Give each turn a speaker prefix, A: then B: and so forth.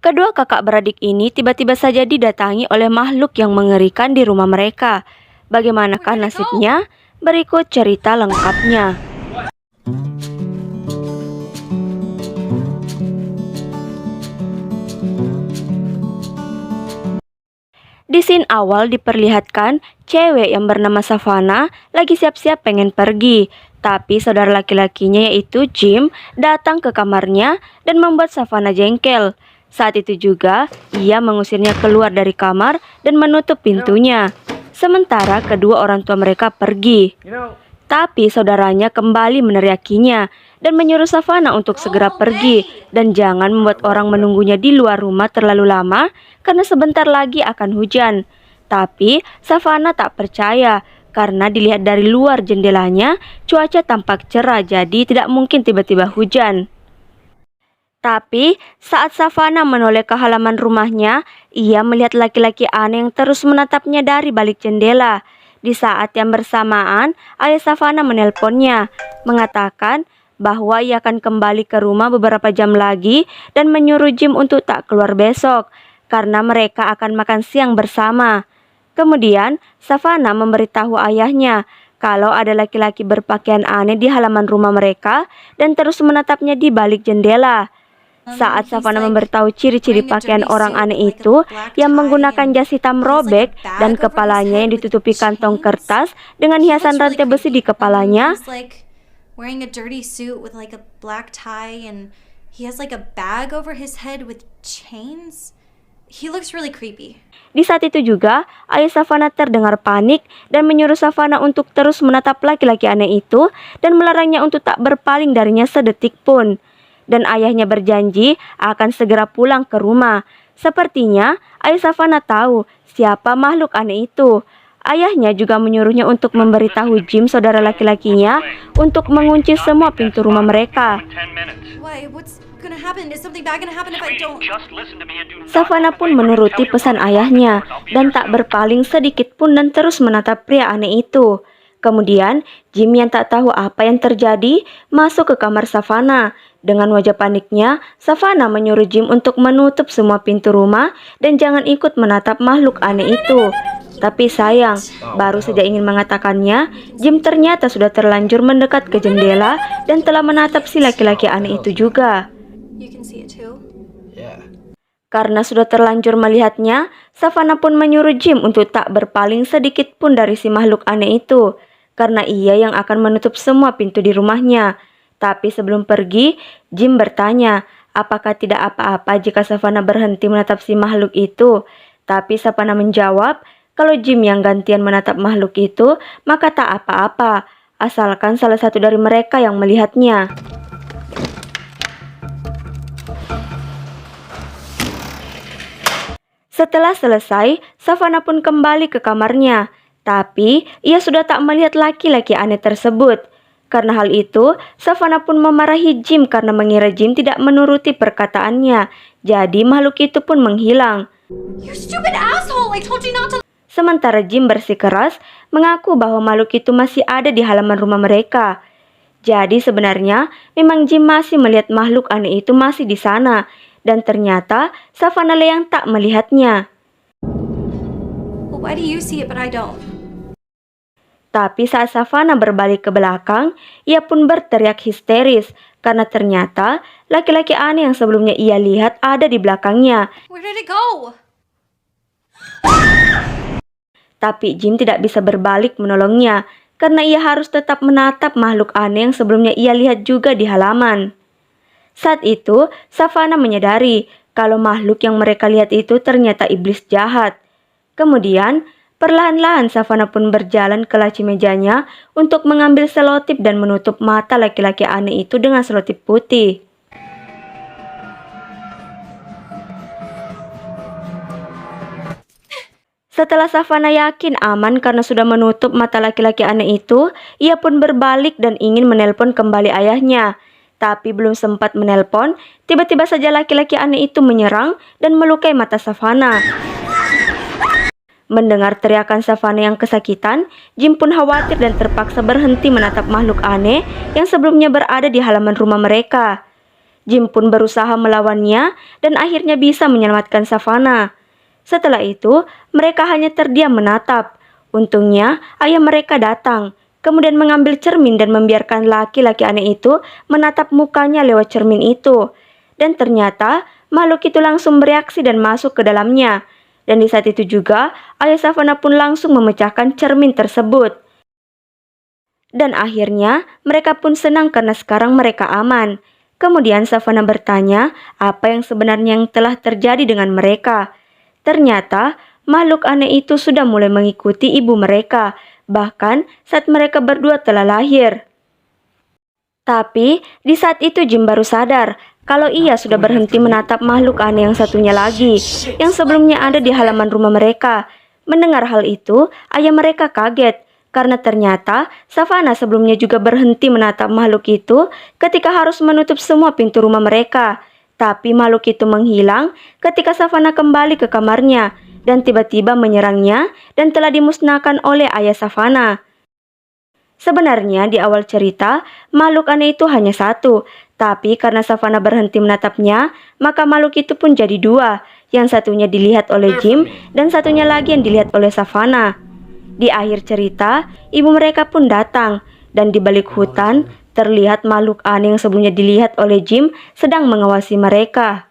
A: Kedua kakak beradik ini tiba-tiba saja didatangi oleh makhluk yang mengerikan di rumah mereka. Bagaimanakah nasibnya? Berikut cerita lengkapnya. Di scene awal diperlihatkan cewek yang bernama Savannah lagi siap-siap pengen pergi. Tapi saudara laki-lakinya yaitu Jim datang ke kamarnya dan membuat Savannah jengkel. Saat itu juga ia mengusirnya keluar dari kamar dan menutup pintunya. Sementara kedua orang tua mereka pergi. Tapi saudaranya kembali meneriakinya dan menyuruh Savannah untuk segera pergi dan jangan membuat orang menunggunya di luar rumah terlalu lama karena sebentar lagi akan hujan. Tapi Savannah tak percaya karena dilihat dari luar jendelanya cuaca tampak cerah jadi tidak mungkin tiba-tiba hujan. Tapi saat Savannah menoleh ke halaman rumahnya, ia melihat laki-laki aneh yang terus menatapnya dari balik jendela. Di saat yang bersamaan, ayah Savannah menelponnya, mengatakan bahwa ia akan kembali ke rumah beberapa jam lagi dan menyuruh Jim untuk tak keluar besok, karena mereka akan makan siang bersama. Kemudian, Savannah memberitahu ayahnya kalau ada laki-laki berpakaian aneh di halaman rumah mereka dan terus menatapnya di balik jendela. Saat Savannah memberitahu ciri-ciri pakaian orang aneh itu yang menggunakan jas hitam robek dan kepalanya yang ditutupi kantong kertas dengan hiasan rantai besi di kepalanya.
B: Wearing a dirty suit with like a black tie and he has like a bag over his head with chains. He looks really creepy.
A: Di saat itu juga, ayah Savannah terdengar panik dan menyuruh Savannah untuk terus menatap laki-laki aneh itu dan melarangnya untuk tak berpaling darinya sedetik pun. Dan ayahnya berjanji akan segera pulang ke rumah. Sepertinya ayah Savannah tahu siapa makhluk aneh itu. Ayahnya juga menyuruhnya untuk memberitahu Jim, saudara laki-lakinya, untuk mengunci semua pintu rumah mereka. Savannah pun menuruti pesan ayahnya dan tak berpaling sedikit pun dan terus menatap pria aneh itu. Kemudian Jim yang tak tahu apa yang terjadi masuk ke kamar Savannah. Dengan wajah paniknya, Savannah menyuruh Jim untuk menutup semua pintu rumah dan jangan ikut menatap makhluk aneh itu. Tapi sayang, baru saja ingin mengatakannya, Jim ternyata sudah terlanjur mendekat ke jendela dan telah menatap si laki-laki aneh itu juga. Karena sudah terlanjur melihatnya, Savannah pun menyuruh Jim untuk tak berpaling sedikit pun dari si makhluk aneh itu, karena ia yang akan menutup semua pintu di rumahnya. Tapi sebelum pergi, Jim bertanya, apakah tidak apa-apa jika Savannah berhenti menatap si makhluk itu? Tapi Savannah menjawab, kalau Jim yang gantian menatap makhluk itu, maka tak apa-apa, asalkan salah satu dari mereka yang melihatnya. Setelah selesai, Savannah pun kembali ke kamarnya. Tapi ia sudah tak melihat laki-laki aneh tersebut. Karena hal itu, Savannah pun memarahi Jim karena mengira Jim tidak menuruti perkataannya. Jadi makhluk itu pun menghilang.
B: You stupid asshole! I told you not to.
A: Sementara Jim bersikeras mengaku bahwa makhluk itu masih ada di halaman rumah mereka. Jadi sebenarnya memang Jim masih melihat makhluk aneh itu masih di sana. Dan ternyata Savannah yang tak melihatnya.
B: Well, why do you see it but I don't?
A: Tapi saat Savannah berbalik ke belakang, ia pun berteriak histeris karena ternyata laki-laki aneh yang sebelumnya ia lihat ada di belakangnya.
B: Where did it go?
A: Tapi Jim tidak bisa berbalik menolongnya karena ia harus tetap menatap makhluk aneh yang sebelumnya ia lihat juga di halaman. Saat itu, Savannah menyadari kalau makhluk yang mereka lihat itu ternyata iblis jahat. Kemudian, perlahan-lahan Savannah pun berjalan ke laci mejanya untuk mengambil selotip dan menutup mata laki-laki aneh itu dengan selotip putih. Setelah Savannah yakin aman karena sudah menutup mata laki-laki aneh itu, ia pun berbalik dan ingin menelpon kembali ayahnya. Tapi belum sempat menelpon, tiba-tiba saja laki-laki aneh itu menyerang dan melukai mata Savannah. Mendengar teriakan Savannah yang kesakitan, Jim pun khawatir dan terpaksa berhenti menatap makhluk aneh yang sebelumnya berada di halaman rumah mereka. Jim pun berusaha melawannya dan akhirnya bisa menyelamatkan Savannah. Setelah itu, mereka hanya terdiam menatap. Untungnya, ayah mereka datang, kemudian mengambil cermin dan membiarkan laki-laki aneh itu menatap mukanya lewat cermin itu. Dan ternyata, makhluk itu langsung bereaksi dan masuk ke dalamnya. Dan di saat itu juga, ayah Savannah pun langsung memecahkan cermin tersebut. Dan akhirnya, mereka pun senang karena sekarang mereka aman. Kemudian Savannah bertanya apa yang sebenarnya yang telah terjadi dengan mereka. Ternyata, makhluk aneh itu sudah mulai mengikuti ibu mereka, bahkan saat mereka berdua telah lahir. Tapi, di saat itu Jim baru sadar kalau ia sudah berhenti menatap makhluk aneh yang satunya lagi, yang sebelumnya ada di halaman rumah mereka. Mendengar hal itu, ayah mereka kaget, karena ternyata Savannah sebelumnya juga berhenti menatap makhluk itu ketika harus menutup semua pintu rumah mereka. Tapi makhluk itu menghilang ketika Savannah kembali ke kamarnya dan tiba-tiba menyerangnya dan telah dimusnahkan oleh ayah Savannah. Sebenarnya di awal cerita, makhluk aneh itu hanya satu, tapi karena Savannah berhenti menatapnya, maka makhluk itu pun jadi dua, yang satunya dilihat oleh Jim dan satunya lagi yang dilihat oleh Savannah. Di akhir cerita, ibu mereka pun datang, dan di balik hutan, terlihat makhluk aneh yang sebelumnya dilihat oleh Jim sedang mengawasi mereka.